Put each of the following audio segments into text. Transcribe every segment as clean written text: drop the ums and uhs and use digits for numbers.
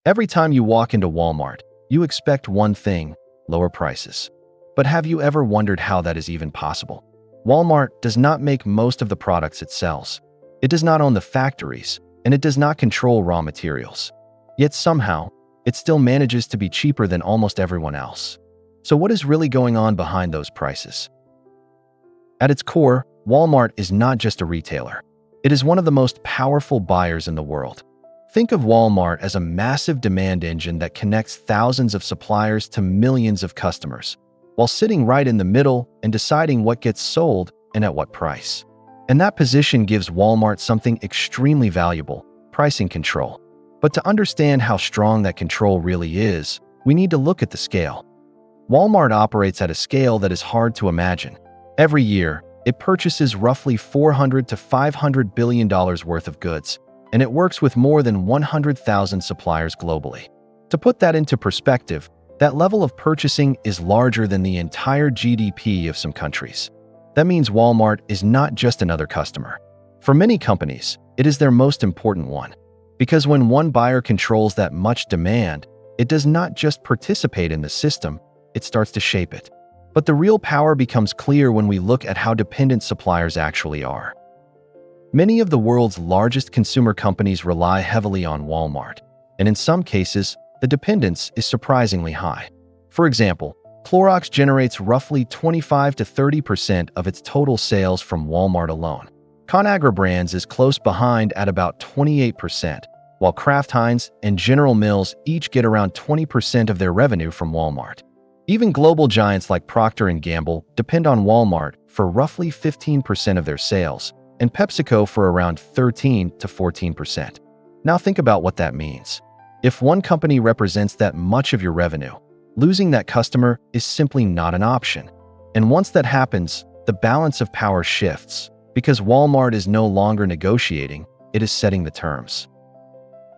Every time you walk into Walmart, you expect one thing: lower prices. But have you ever wondered how that is even possible? Walmart does not make most of the products it sells. It does not own the factories, and it does not control raw materials. Yet somehow, it still manages to be cheaper than almost everyone else. So what is really going on behind those prices? At its core, Walmart is not just a retailer. It is one of the most powerful buyers in the world. Think of Walmart as a massive demand engine that connects thousands of suppliers to millions of customers, while sitting right in the middle and deciding what gets sold and at what price. And that position gives Walmart something extremely valuable: pricing control. But to understand how strong that control really is, we need to look at the scale. Walmart operates at a scale that is hard to imagine. Every year, it purchases roughly $400 to $500 billion worth of goods, and it works with more than 100,000 suppliers globally. To put that into perspective, that level of purchasing is larger than the entire GDP of some countries. That means Walmart is not just another customer. For many companies, it is their most important one. Because when one buyer controls that much demand, it does not just participate in the system, it starts to shape it. But the real power becomes clear when we look at how dependent suppliers actually are. Many of the world's largest consumer companies rely heavily on Walmart, and in some cases, the dependence is surprisingly high. For example, Clorox generates roughly 25 to 30% of its total sales from Walmart alone. Conagra Brands is close behind at about 28%, while Kraft Heinz and General Mills each get around 20% of their revenue from Walmart. Even global giants like Procter & Gamble depend on Walmart for roughly 15% of their sales, and PepsiCo for around 13 to 14%. Now think about what that means. If one company represents that much of your revenue, losing that customer is simply not an option. And once that happens, the balance of power shifts, because Walmart is no longer negotiating, it is setting the terms.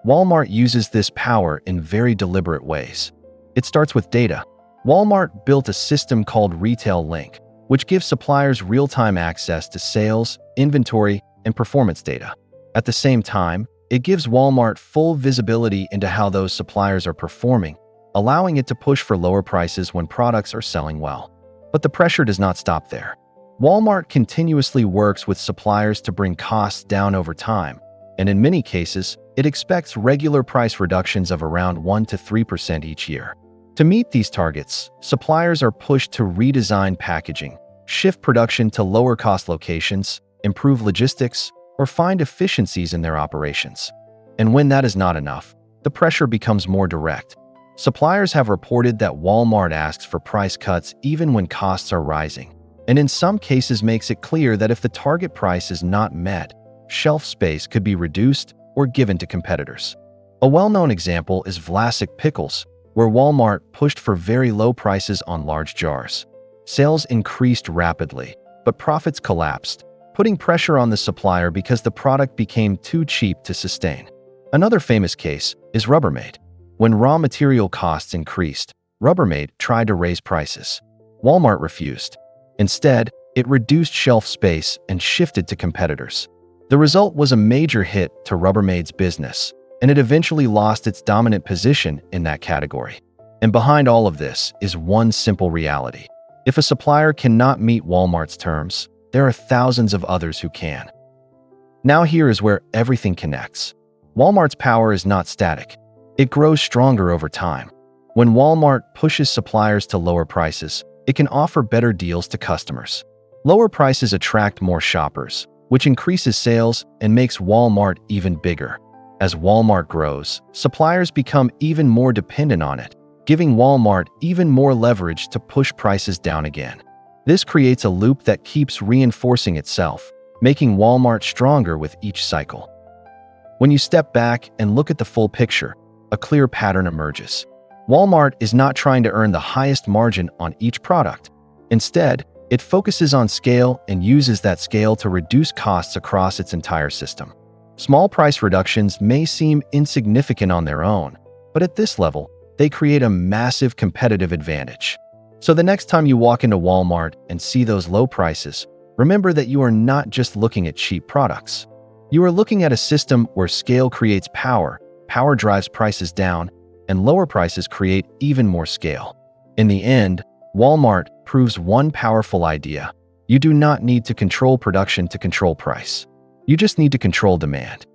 Walmart uses this power in very deliberate ways. It starts with data. Walmart built a system called Retail Link, which gives suppliers real-time access to sales, inventory, and performance data. At the same time, it gives Walmart full visibility into how those suppliers are performing, allowing it to push for lower prices when products are selling well. But the pressure does not stop there. Walmart continuously works with suppliers to bring costs down over time, and in many cases, it expects regular price reductions of around 1 to 3% each year. To meet these targets, suppliers are pushed to redesign packaging, shift production to lower-cost locations, improve logistics, or find efficiencies in their operations. And when that is not enough, the pressure becomes more direct. Suppliers have reported that Walmart asks for price cuts even when costs are rising, and in some cases makes it clear that if the target price is not met, shelf space could be reduced or given to competitors. A well-known example is Vlasic pickles, where Walmart pushed for very low prices on large jars. Sales increased rapidly, but profits collapsed, putting pressure on the supplier because the product became too cheap to sustain. Another famous case is Rubbermaid. When raw material costs increased, Rubbermaid tried to raise prices. Walmart refused. Instead, it reduced shelf space and shifted to competitors. The result was a major hit to Rubbermaid's business, and it eventually lost its dominant position in that category. And behind all of this is one simple reality. If a supplier cannot meet Walmart's terms, there are thousands of others who can. Now here is where everything connects. Walmart's power is not static. It grows stronger over time. When Walmart pushes suppliers to lower prices, it can offer better deals to customers. Lower prices attract more shoppers, which increases sales and makes Walmart even bigger. As Walmart grows, suppliers become even more dependent on it, giving Walmart even more leverage to push prices down again. This creates a loop that keeps reinforcing itself, making Walmart stronger with each cycle. When you step back and look at the full picture, a clear pattern emerges. Walmart is not trying to earn the highest margin on each product. Instead, it focuses on scale and uses that scale to reduce costs across its entire system. Small price reductions may seem insignificant on their own, but at this level, they create a massive competitive advantage. So the next time you walk into Walmart and see those low prices, remember that you are not just looking at cheap products. You are looking at a system where scale creates power, power drives prices down, and lower prices create even more scale. In the end, Walmart proves one powerful idea. You do not need to control production to control price. You just need to control demand.